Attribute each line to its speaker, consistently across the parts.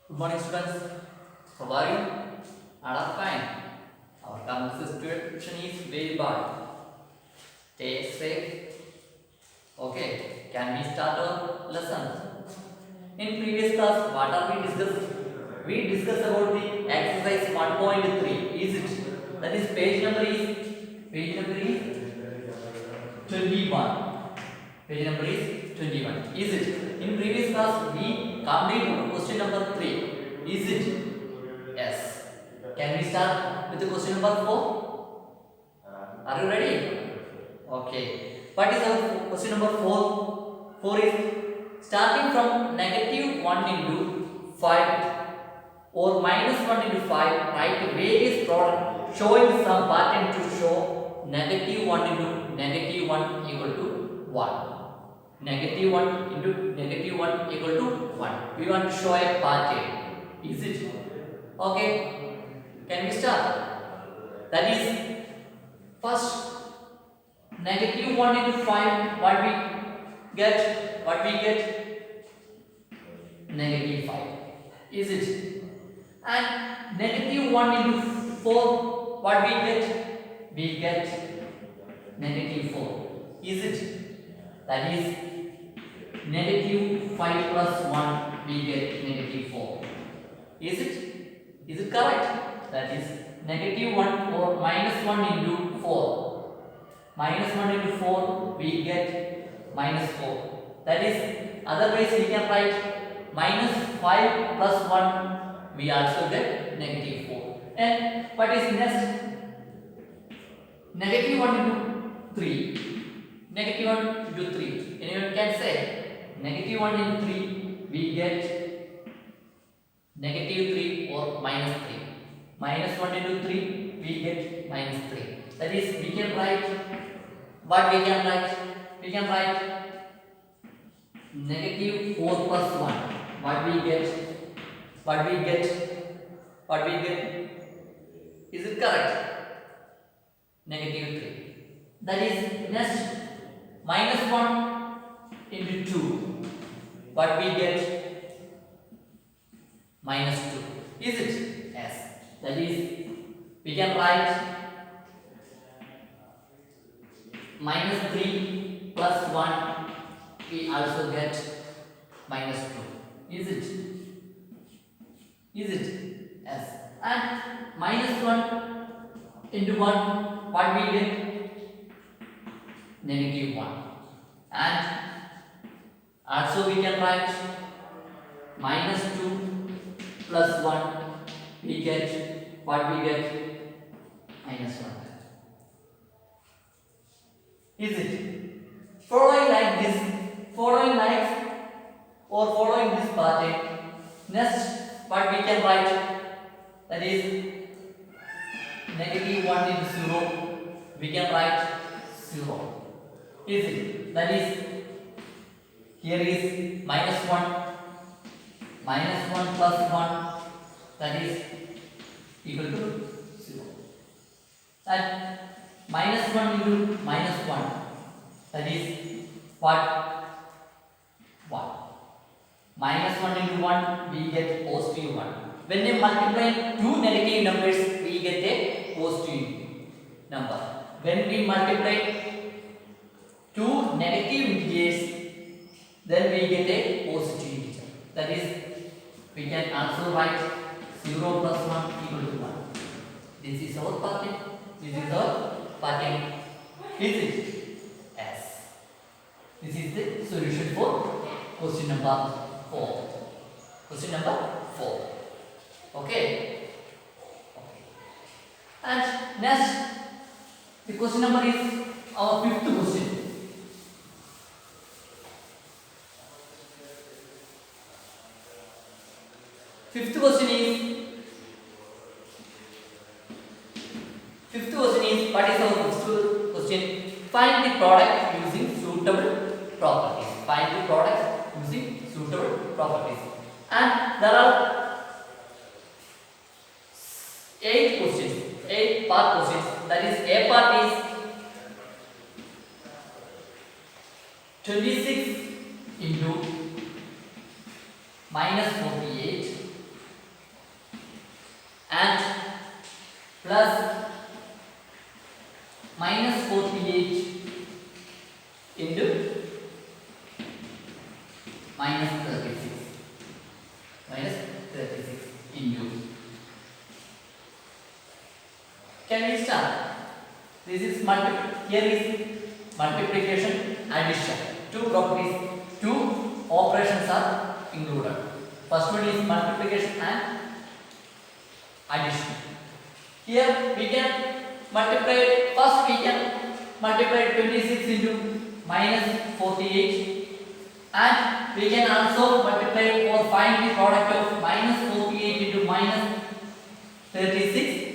Speaker 1: Good morning, students. How are you? All are fine. Our current situation is very bad. Stay safe. Okay. Can we start our lesson? In previous class, what are we discussed? We discussed about the exercise 1.3. Is it? That is page number is 21. Page number is 21. Is it? In previous class, we completed question number 3. Is it? Yes. Can we start with the question number 4? Are you ready? Okay. What is our question number 4? 4 is starting from negative 1 into 5 or minus 1 into 5, write various product showing some pattern to show negative 1 into negative 1 equal to 1. Negative 1 into negative 1 equal to 1. We want to show a pattern. Is it? Okay. Can we start? That is first negative 1 into 5. What we get? What we get? Negative 5. Is it? And negative 1 into 4. What we get? We get negative 4. Is it? That is negative 5 plus 1. We get negative 4. Is it? Is it correct? That is negative 1 or minus 1 into 4. Minus 1 into 4 we get minus 4. That is otherwise we can write minus 5 plus 1 we also get negative 4. And what is next? Negative 1 into 3. Negative 1 into 3. Anyone can say negative 1 into 3 we get negative 3 or minus 3. Minus 1 into 3 we get minus 3. That is we can write what we can write? We can write negative 4 plus 1. What we get? What we get? What we get? Is it correct? Negative 3. That is next minus 1 into 2. What we get? Minus 2. Is it? Yes. That is we can write minus 3 plus 1 we also get minus 2. Is it? Is it? Yes. And minus 1 into 1 what we get? Negative 1. And also we can write minus 2 plus 1 we get what we get? Minus 1. Is it? Following like this, following like or following this pattern, next what we can write? That is negative 1 into 0 we can write 0. Is it? That is here is minus 1 plus 1 that is equal to 0. And minus 1 into minus 1 that is what? 1. Minus 1 into 1 we get positive 1. When we multiply two negative numbers we get a positive number. When we multiply two negative integers then we get a positive integer. That is we can also write 0 plus 1 equal to 1. This is our pattern. This is our pattern. Is it? Yes. This is the solution for question number 4. Question number 4. Okay. And next, the question number is our fifth question. Fifth question is what is our fifth question? Find the product using suitable properties. Find the product using suitable properties. And there are 8 questions, 8 part questions. That is A part is 26 into minus 48 Can we start? This is here is multiplication, addition. Two properties, two operations are included. First one is multiplication and addition. Here we can multiply. First we can multiply 26 into minus 48, and we can also multiply or find the product of minus 48 into minus 36.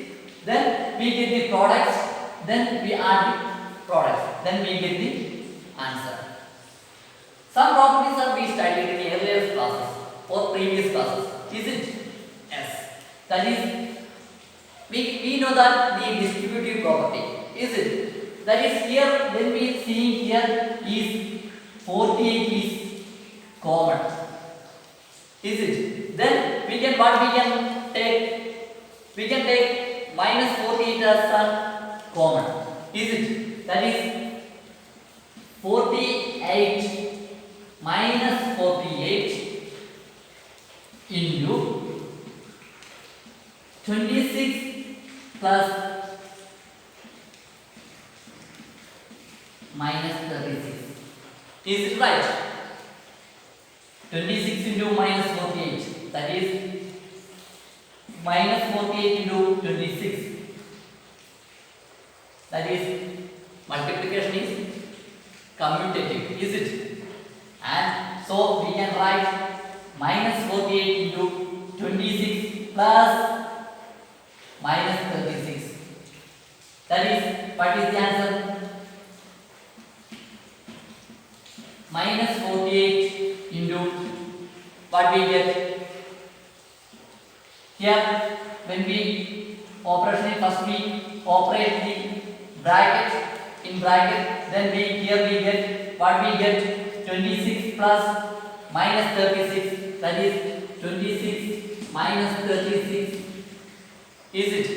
Speaker 1: Then we get the products. Then we add the products. Then we get the answer. Some properties are we studied in the earlier classes or previous classes. Is it? Yes. That is, we know that the distributive property. Is it? That is here when we see here is 48 is common. Is it? Then we can what we can take? We can take minus 48 as a common. Is it? That is 48 minus 48 into 26 plus minus 36. Is it right? 26 into minus 48. That is minus 48 into 26. That is multiplication is commutative. Is it? And so we can write minus 48 into 26 plus minus 36. That is, what is the answer? Minus 48 into what we get? Here when we operation first we operate the bracket in bracket, then here we get what we get? 26 plus minus 36. That is 26 minus 36. Is it?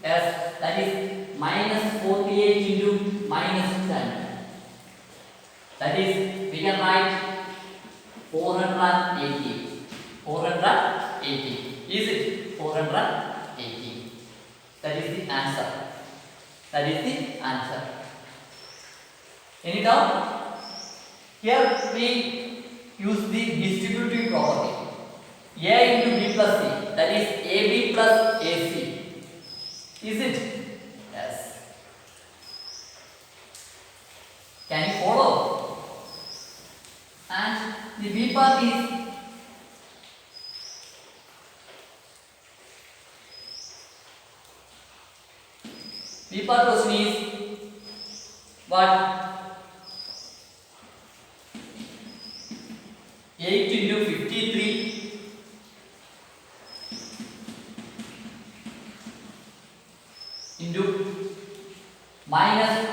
Speaker 1: Yes. That is minus 48 into minus 10. That is, we can write 480. 480. Is it? 480. That is the answer. That is the answer. Any doubt? Here we use the distributive property. A into B plus C. That is AB plus AC. Is it? Yes. Can you follow? And the B part is B part question is what? 8 into 53 into minus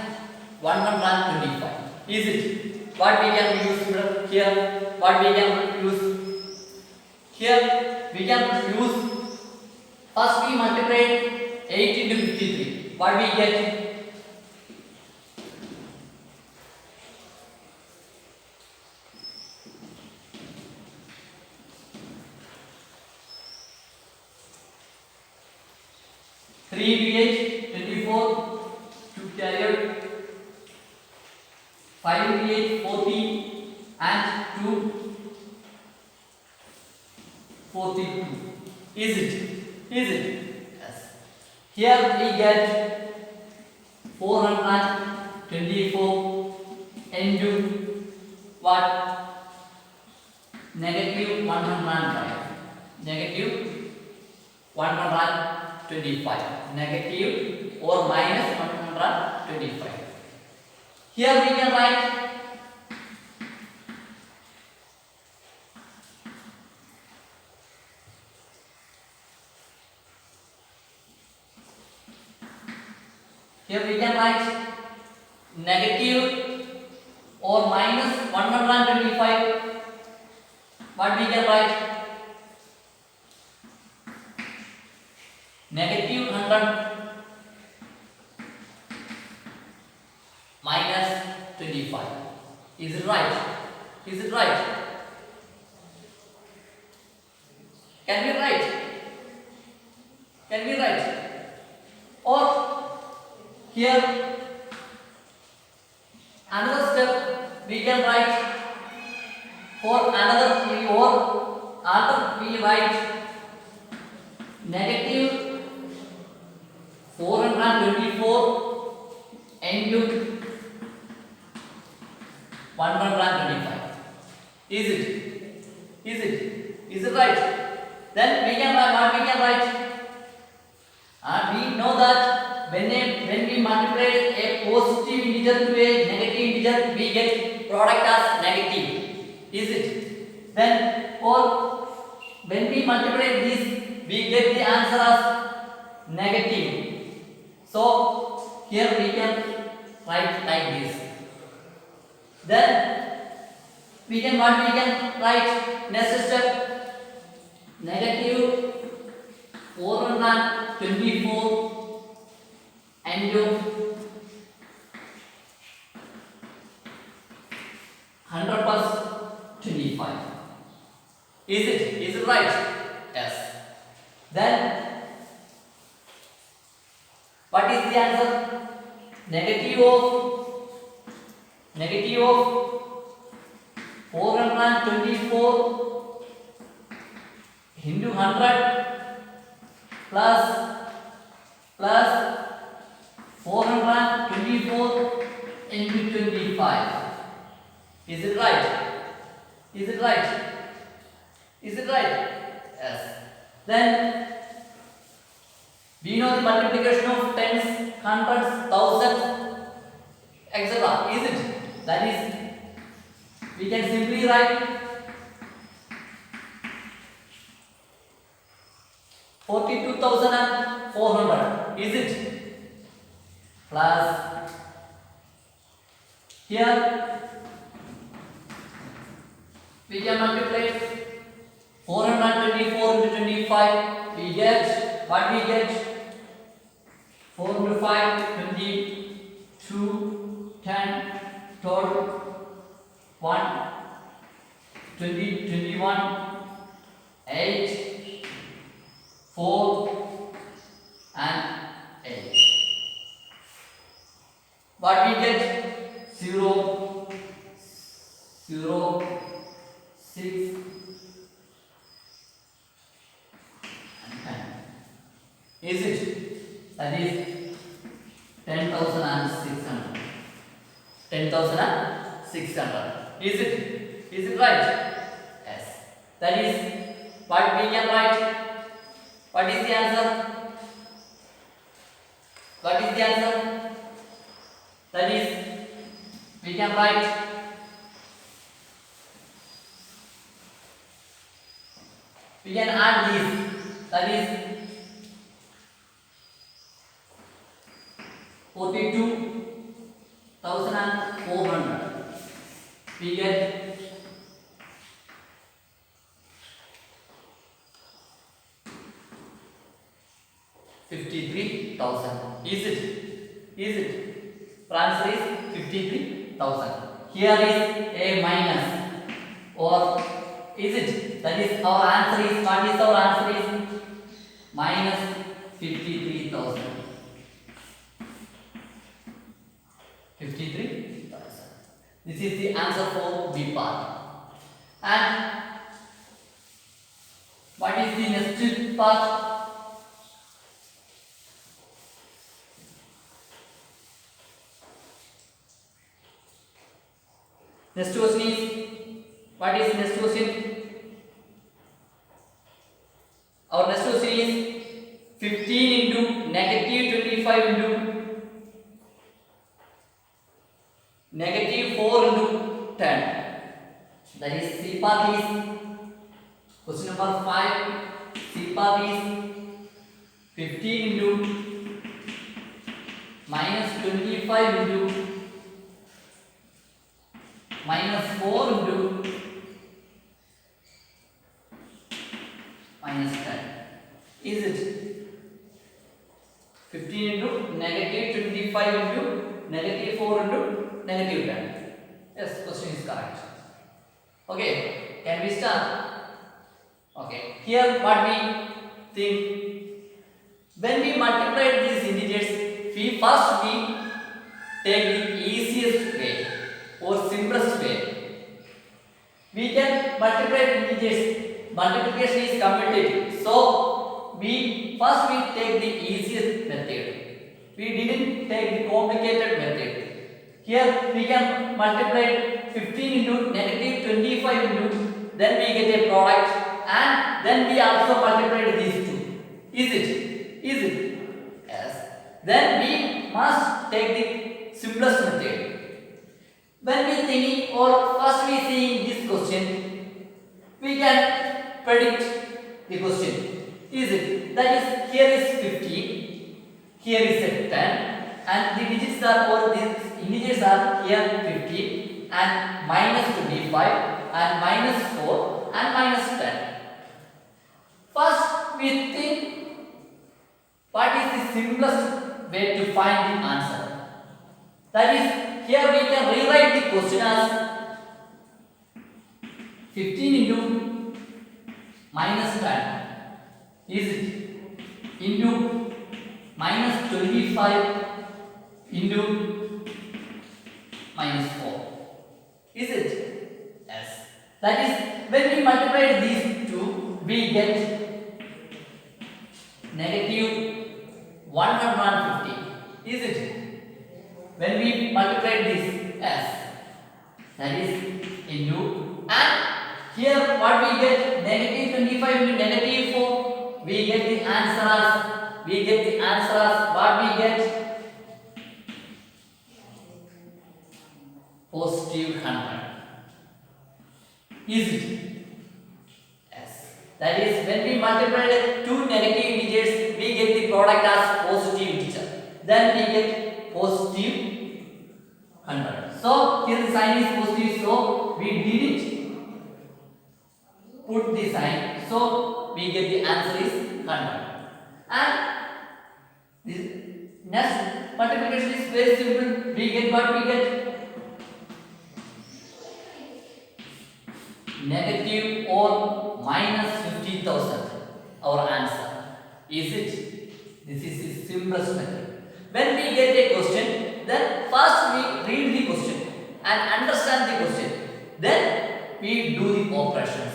Speaker 1: 125. Is it? What we can use here? What we can use? Here we can use, first we multiply 8 into 53. What we get? 3 24, 2 carry out, 5 40 and 2 42. Is it? Is it? Yes. Here we get 424 into what? Negative 105. Negative 125. Negative or minus 125. Here we can write negative or minus 125. What we can write? Negative 100 minus 25. Is it right? Is it right? Can we write? Can we write? Or here another step we can write for another or after we write negative 424 into 125. Is it? Is it? Is it right? Then we can write what we can write. We know that when we multiply a positive integer to a negative integer, we get product as negative. Is it? Then or when we multiply this, we get the answer as negative. So here we can write like this. Then we can write next step negative 424 into 100 plus 25. Is it? Is it right? Yes. Then what is the answer? Negative of 424 into 100 plus 424 into 25. Is it right? Is it right? Is it right? Yes. Then we know the multiplication of tens, hundreds, thousands, etc. Is it? That is, we can simply write 42,400. Is it? Plus here we can multiply 424 into 25. We get what we get? 4 into 5, 22, 10, 12, 1, 20, 21, 8, 4, and 8. What we get? 0, 0, 6, and 10. Is it? That is 10,600. 10,600. Is it? Is it right? Yes. That is what we can write. What is the answer? What is the answer? That is, we can write we can add this. That is 42,400. We get 53,000. Is it? Is it? The answer is 53,000. Here is a minus, or is it? That is our answer is, what is our answer is? Minus 53,000. 53,000. This is the answer for B part. And what is the next part? Next question is, what is next question? Our next question is 15 into negative 25 into negative 4 into 10. That is, C part is question number 5. C part is 15 into minus 25 into minus 4 into minus 10. Is it? 15 into negative 25 into negative 4 into negative 10. Yes, question is correct. Okay, can we start? Okay, here what we think, when we multiply these integers we take the easiest way or simplest way. We can multiply integers. Multiplication is commutative. So we take the easiest method. We didn't take the complicated method. Here we can multiply 15 into negative 25 into, then we get a product, and then we also multiplied these two. Is it? Yes. Then we must take the simplest method. When we thinking or first we seeing this question, we can predict the question. Is it? That is, here is 15, here is a 10, and the digits are, or these integers are here 15 and minus 25 and minus 4 and minus 10. First we think what is the simplest way to find the answer. That is, here we can rewrite the question as 15 into minus 10. Is it? Into minus 25 into minus 4. Is it? Yes. That is, when we multiply these two, we get negative 150. Is it? When we multiply this s, that is into, and here what we get, negative 25 into negative 4, we get the answer as what we get, positive 100. Is it? Yes. That is, when we multiply two negative integers, we get the product as positive integer. Then we get positive 100. So here the sign is positive, so we didn't put the sign, so we get the answer is 100. And this next multiplication is very simple. We get what we get, negative or minus 50,000. Our answer. Is it? This is the simplest method. When we get a question, then first we read the question and understand the question. Then we do the operations.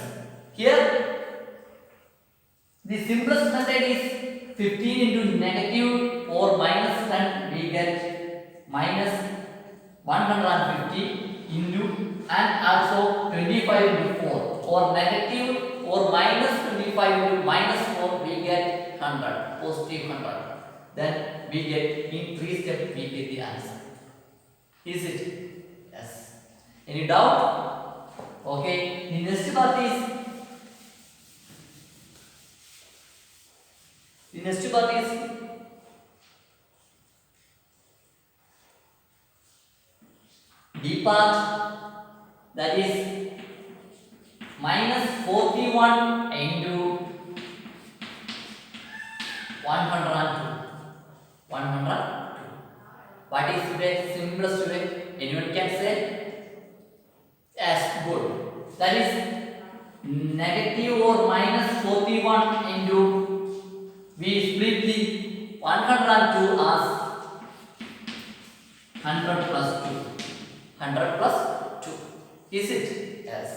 Speaker 1: Here the simplest method is 15 into negative or minus 10, we get minus 150 into, and also 25 into 4, or negative or minus 25 into minus 4, we get 100, positive 100. Then we get, in 3 steps we get the answer. Is it? Yes. Any doubt? Okay. The next part is D part, that is minus 41 into 102. What is the simplest way? Anyone can say? Yes, good. That is negative or minus 41 into, we split the 102 as 100 plus 2. 100 plus 2. Is it? Yes.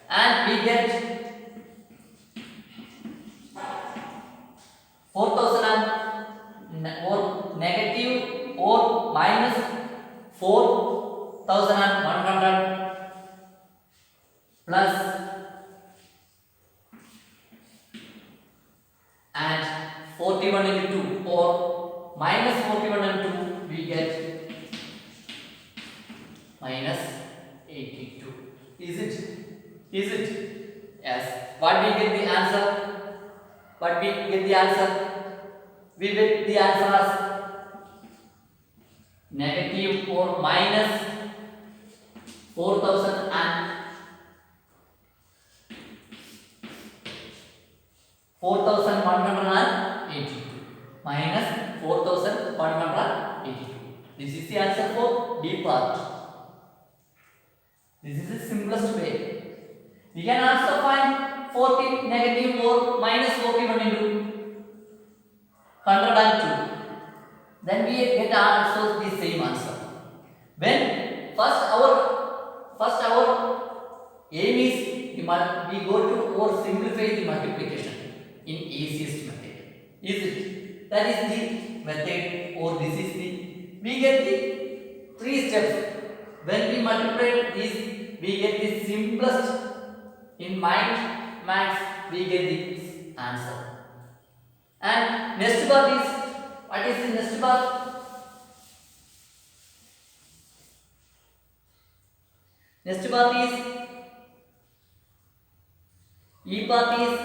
Speaker 1: And we get 4000 or negative or minus 4100 plus and 41 into 2 or minus 41 into 2, we get minus 82. Is it? Yes. What we get the answer? We get the answer as negative or minus 4182 minus 4182. This is the answer for D part. This is the simplest way. We can also find 40 negative or minus 41 into 102. Then we get we go to or simplify the multiplication in easiest method. Is it? That is the method, or this is the, we get the three steps. When we multiply this, we get the simplest. In mind maths, we get the answer. And next part is, what is the next part? Next part is, E part is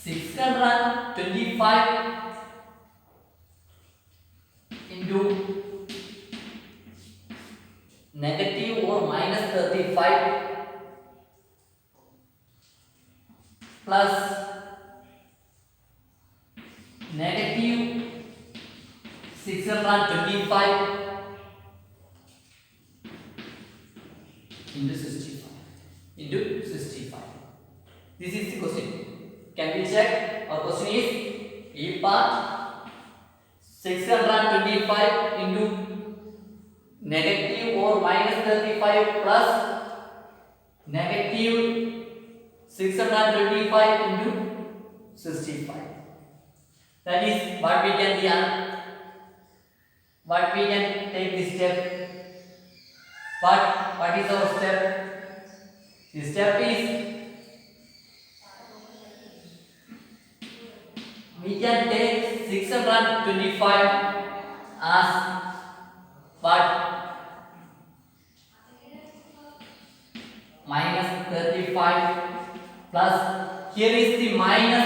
Speaker 1: 625 into negative or minus 35 plus negative 625 into 65 into 65. This is the question. Can we check? Our question is E part 625 into negative or minus 35 plus negative 625 into 65. That is what we can take this step. What is our step? The step is, we can take 625 as what? Minus 35 plus, here is the minus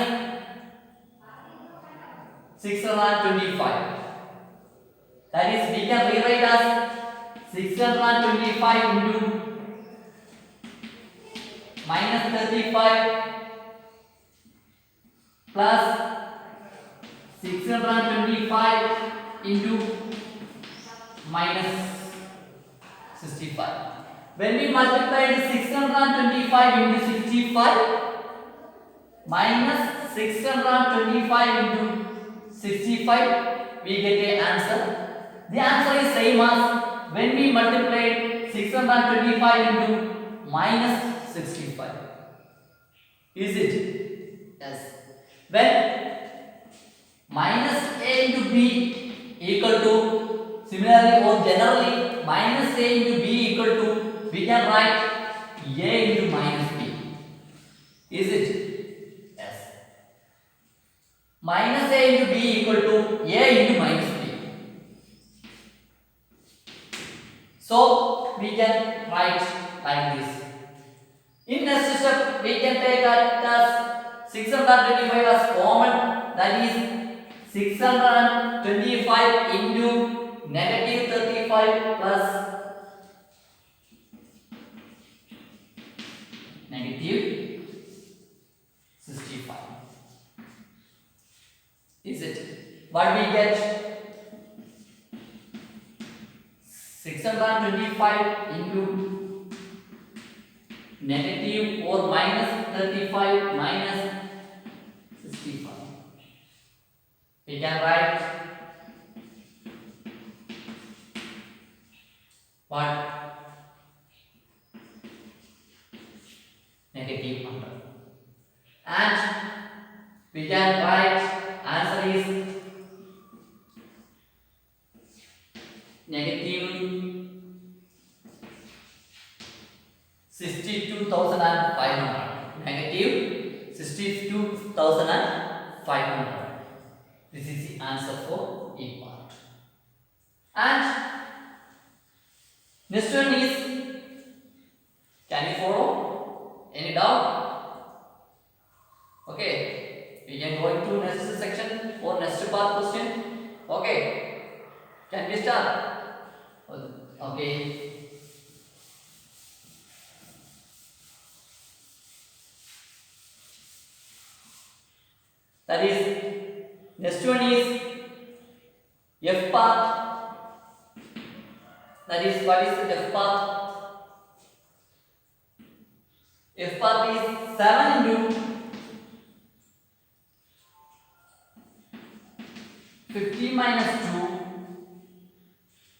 Speaker 1: 625. That is, we can rewrite as 625 into minus 35 plus 625 into minus 65. When we multiply 625 into 65 minus 625 into 65, we get an answer. The answer is same as when we multiply 625 into minus 65. Is it? Yes. When minus a into b equal to, similarly or generally, minus a into b equal to, we can write a into minus b. Is it? Yes. Minus a into b equal to a into minus b. So we can write like this. In next step, we can take that as 625 as common. That is 625 into negative 35 plus negative 65. Is it? What we get? 625 into negative or minus 35 minus 65. We can write what? Negative 100. And we can write answer is negative 62,500. Negative 62,500. This is the answer for E part. And next one is, can you follow? Any doubt? Okay, we can go into next section or next part question. Okay, can we start? Okay. That is, next one is F part. That is, what is the F part? F part is 7 into 50 minus 2.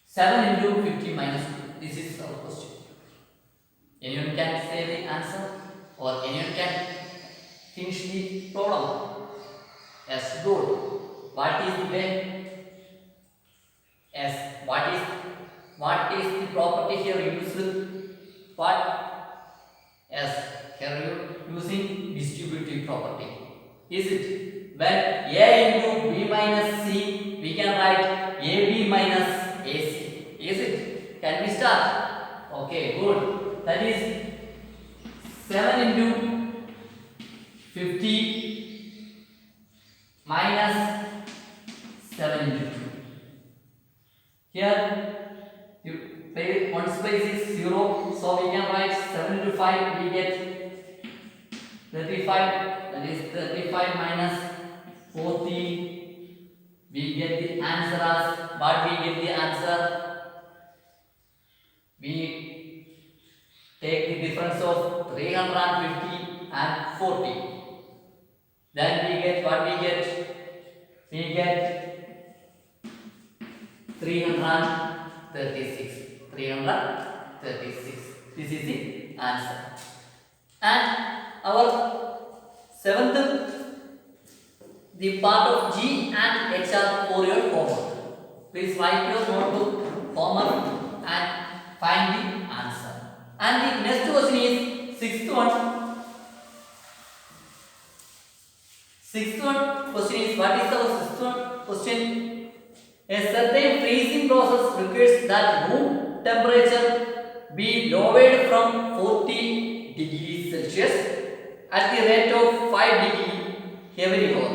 Speaker 1: 7 into 50 minus 2. This is our question. Anyone can say the answer or anyone can finish the problem? Yes, good. What is the way? Yes, what is the property here used? What? Yes, here you using distributive property. Is it? When a into b minus c, we can write ab minus ac. Is it? Can we start? Okay, good. That is 7 into 50 minus 7 into 2. Here you play one's place is 0, so we can write 7 into 5, we get 35. That is 35 minus 40. We get the answer as what? We get the answer. We take the difference of 350 and 40. Then we get what we get? We get 336. 336. This is the answer. And our seventh, the part of G and H are for your homework. Please write your notebook homework and find the answer. And the next question is sixth one. Sixth one question is, what is our sixth one question? A certain freezing process requires that room temperature be lowered from 40 degrees Celsius at the rate of 5 degrees every hour.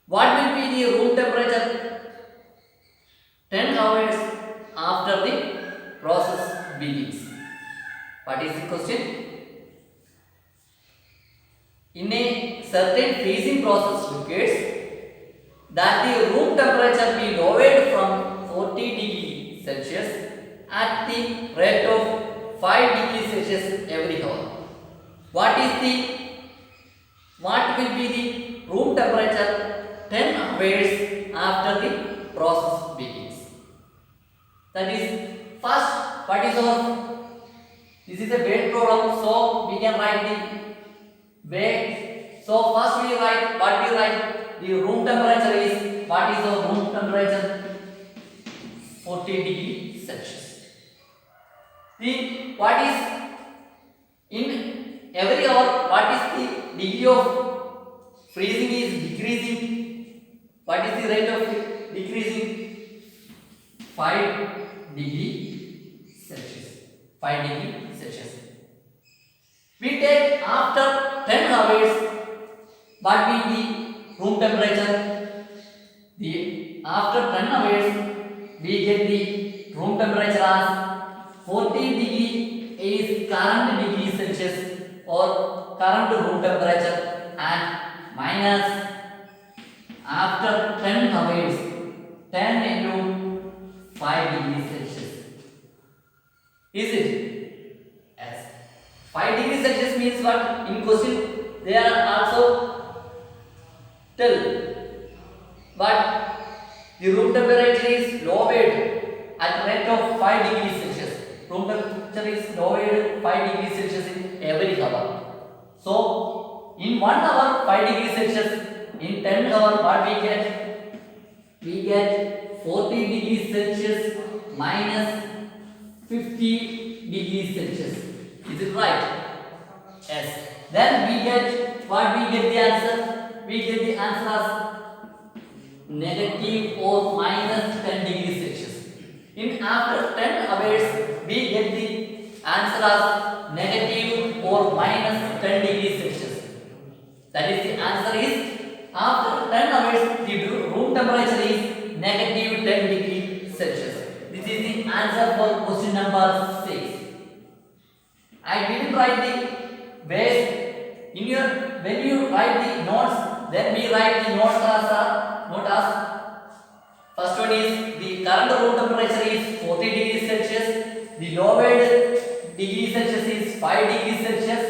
Speaker 1: What will be the room temperature 10 hours after the process begins? What is the question? In a certain freezing process requires that the room temperature be lowered from 40 degrees Celsius at the rate of 5 degrees Celsius every hour. What will be the room temperature 10 hours after the process begins? That is, first, what is our? This is a weight problem, so we can write the weight. So first we write what we write. The room temperature is, what is our room temperature? 40 degrees Celsius. What is in every hour? What is the degree of freezing is decreasing? What is the rate of decreasing? 5 degrees Celsius. 5 degrees Celsius. We take after 10 hours. What will be room temperature? After 10 hours, we get the room temperature as 40 degree is current degree Celsius or current room temperature, and minus after 10 hours 10 into 5 degrees Celsius. Is it? Yes. 5 degrees Celsius means what? In question they are also tell what the room temperature is lowered at rate of 5 degrees Celsius. Room temperature is lowered 5 degrees Celsius in every hour. So in 1 hour 5 degrees Celsius. In 10 hour what we get? We get 40 degrees Celsius minus 50 degrees Celsius. Is it right? Yes. Then we get what? We get the answer. We get the answer as negative or minus 10 degrees Celsius. In after 10 hours, we get the answer as negative or minus 10 degrees Celsius. That is, the answer is after 10 hours, the room temperature is negative 10 degrees Celsius. This is the answer for question number 6. I didn't write the base in your, when you write the notes, then we write the note as first one is the current room temperature is 40 degrees Celsius. The lowered degree Celsius is 5 degrees Celsius.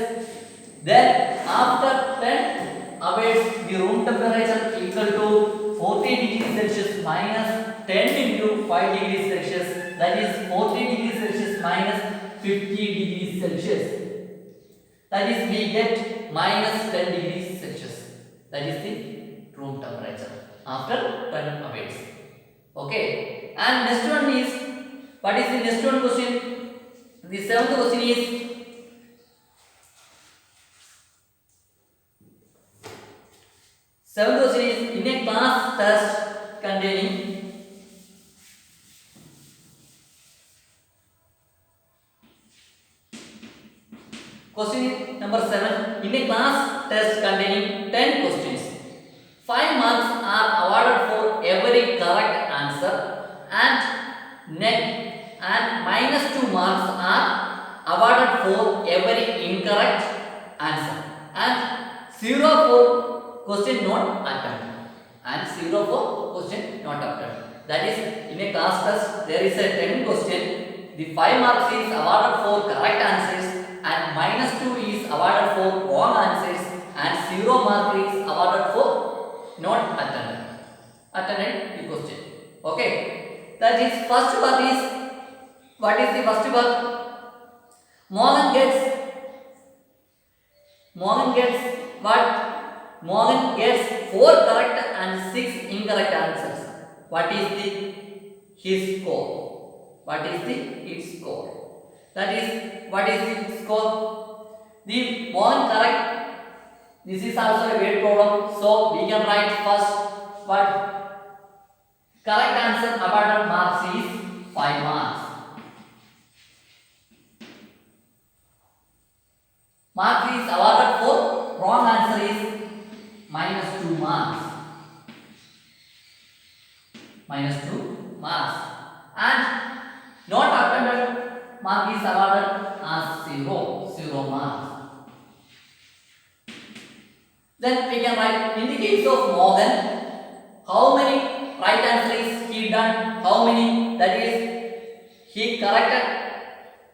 Speaker 1: Then after 10 hours, the room temperature equal to 40 degrees Celsius minus 10 into 5 degrees Celsius. that is 40 degrees Celsius minus 50 degrees Celsius. That is we get minus 10 degrees Celsius. That is the room temperature after 10 hours. Okay. And next one is, what is the next one question? The seventh question is, in a class test containing question number 7, in a class test containing 10 questions, 5 marks are awarded for every correct answer and minus 2 marks are awarded for every incorrect answer and 0 for question not attempted and 0 for question not attempted. That is, in a class test there is a 10 question, the 5 marks is awarded for correct answers and minus 2 is awarded for wrong answers and 0 mark is awarded for not attended the question. Okay, that is first part is, what is the first part? Morgan gets 4 correct and 6 incorrect answers. What is his score? What is its score? That is, what is the score? The Morgan correct. This is also a weight problem, so we can write first what correct answer awarded marks is 5 marks. Mark is awarded for wrong answer is minus 2 marks. Minus 2 marks. And not attended mark is awarded as 0 marks. Then we can write, in the case of Morgan, how many right answers he done? How many? That is, he corrected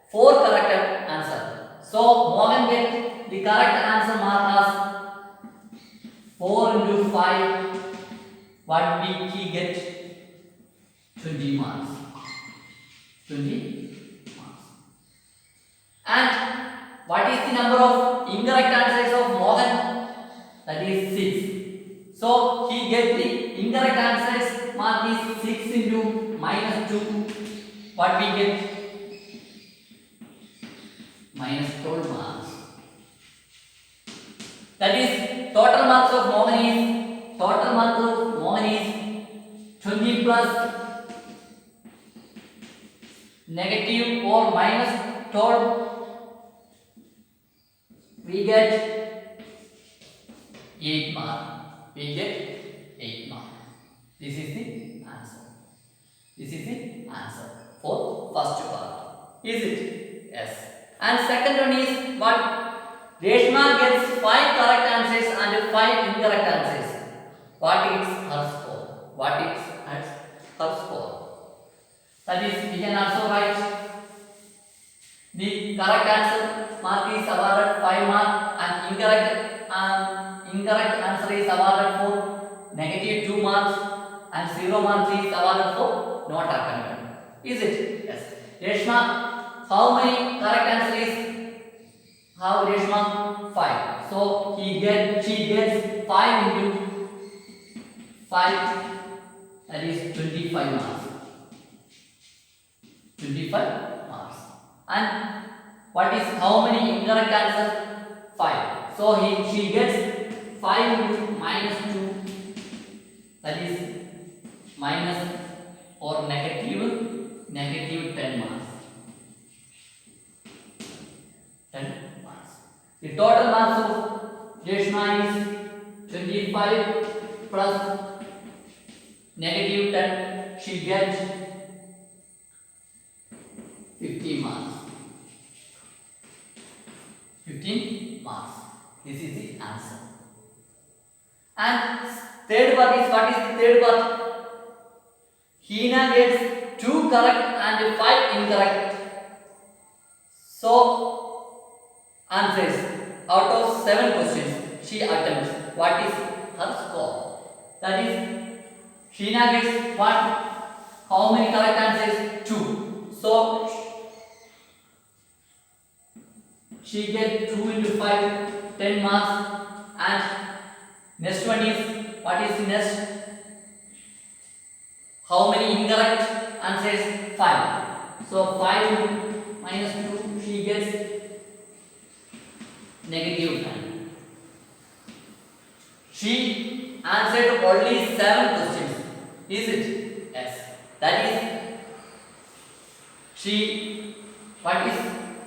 Speaker 1: 4 corrected answer. So Morgan get the correct answer mark as 4 into 5. What will he get? 20 marks. 20 marks. And what is the number of incorrect answers of Morgan? That is 6. So he get the incorrect answers mark is 6 into minus 2. What we get? Minus 12 marks. That is, total marks of Morgan is 20 plus negative or minus 12. We get 8 marks. This is the answer for first part. Is it? Yes. And second one is what? Reshma gets 5 correct answers and 5 incorrect answers. What is her score? That is, we can also write the correct answer mark is awarded 5 mark and incorrect answer is awarded for negative 2 marks and 0 marks is awarded for not attended. Is it? Yes. Reshma, how many correct answers? How Reshma? 5. So she gets 5 into 5, that is 25 marks. 25 marks. And what is how many incorrect answers? 5. So she gets 5 into minus 2, that is minus or negative 10 marks. 10 marks. The total marks of Reshma is 25 plus negative 10. She gets 50 marks. 15 marks. This is the answer. And third part is, what is the third part? Hina gets 2 correct and 5 incorrect. So answers out of 7 questions she attempts. What is her score? That is, Sheena gets what? How many correct answers? 2. So she get 2 into 5, 10 marks. And next one is, what is the next? How many incorrect answers? 5. So 5 minus 2, she gets negative 9. She answered only 7 questions. Is it? Yes. That is, she, what is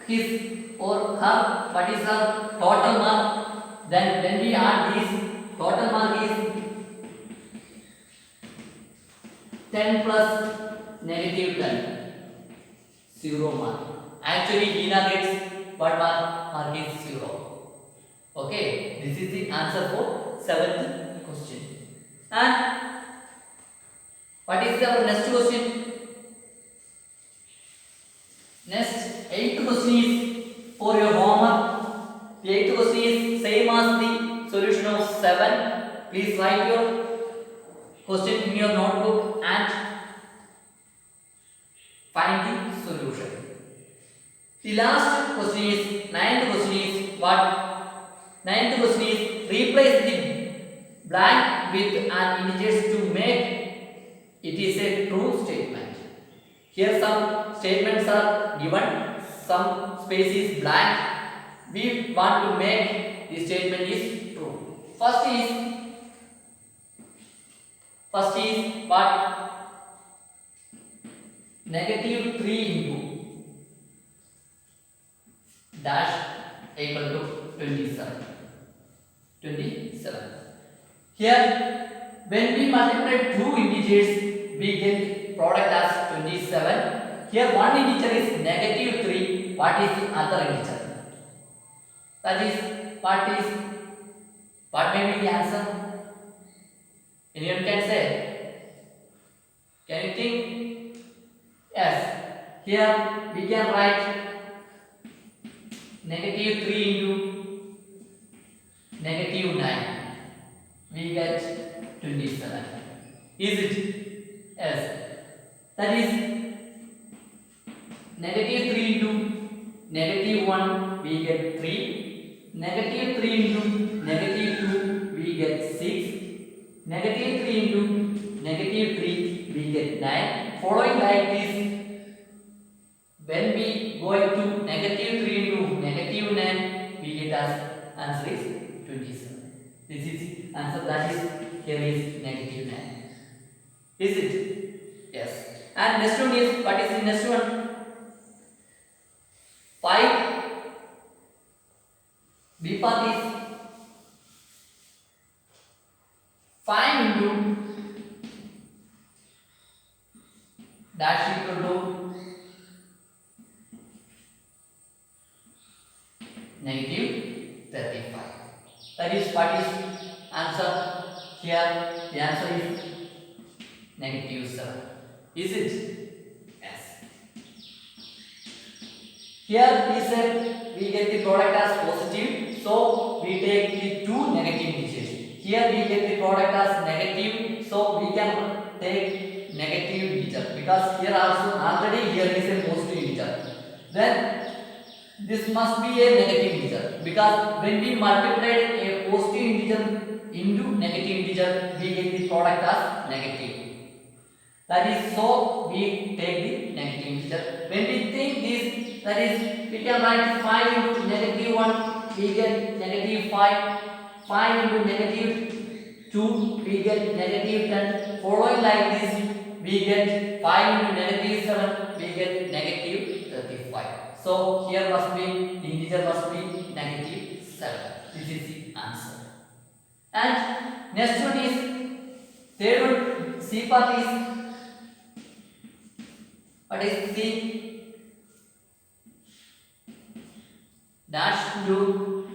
Speaker 1: his or her, what is her total mark? Then when we add these, total mark is 10 plus negative 10. 0 mark. Actually, Hina gets what mark? Mark is 0. Okay, this is the answer for 7th question. And what is our next question? Next, 8th question is for your homework. The 8th question is same as the solution of 7. Please write your question in your notebook and find the solution. The last question is, 9th question is what? 9th question is replace the blank with an integer to make it is a true statement. Here some statements are given, some space is blank. We want to make the statement is true. First is what? Negative 3 into dash equal to 27. Here, when we multiply two integers, we get product as 27. Here, one integer is negative 3. What is the other integer? That is, what may be the answer? Anyone can say? Can you think? Yes. Here, we can write negative 3 into negative 9. We get 27. Is it? Yes. That is negative 3 into negative 1, we get 3. Negative 3 into negative 2, we get 6. Negative 3 into negative 3, we get 9. Following like this, when we go into negative 3 into negative 9, we get as answer is 27. This is the answer, that is, here is negative 9. Is it? Yes. And next one is, what is the next one? 5. B part is 5 into dash equal to negative 35. That is, what is answer? Here the answer is negative 7. Is it? Yes. Here we said we get the product as positive, so we take the two negative integers. Here we get the product as negative, so we can take negative integer, because here also already here is a positive integer. Then this must be a negative integer, because when we multiplied a positive integer into negative integer, we get the product as negative. That is, so we take the negative integer. When we think this, that is, we can write 5 into negative 1, we get negative 5. 5 into negative 2, we get negative 10. Following like this, we get 5 into negative 7, we get negative 35. So here must be, the integer must be negative 7. This is the answer. And next one is, third one, C part is, what is C? Dash into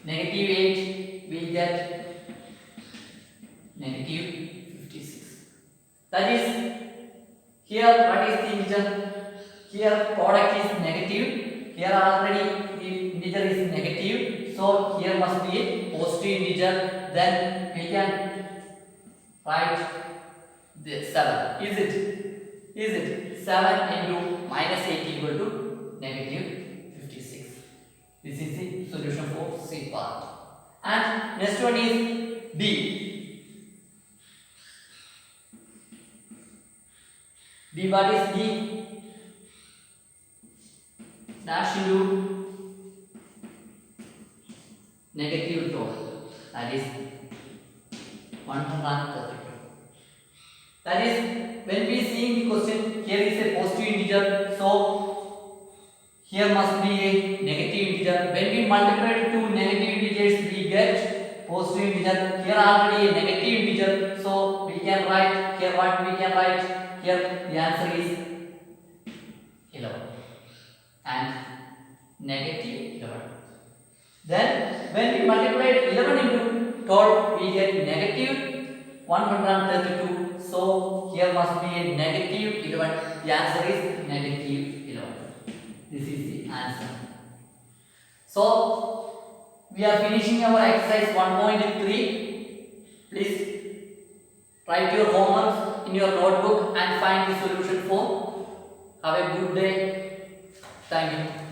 Speaker 1: negative 8, we get negative 56. That is, here what is the integer? Here product is negative. Here already the integer is negative. So here must be a positive integer. Then we can write the 7. Is it? 7 into minus 8 equal to negative 56. This is the solution for C part. And next one is D. D, what is D? Dash into negative 12. That is 132. That is, when we see the question, here is a positive integer, so here must be a negative integer. When we multiply two negative integers, we get positive integer. Here already a negative integer, so we can write here what we can write here. The answer is 11 and negative 11. Then when we multiply 11 into 12, we get negative 132. So here must be a negative 11. The answer is negative 11. This is the answer. So we are finishing our exercise 1.3. Please write your homework in your notebook and find the solution for. Have a good day. Thank you.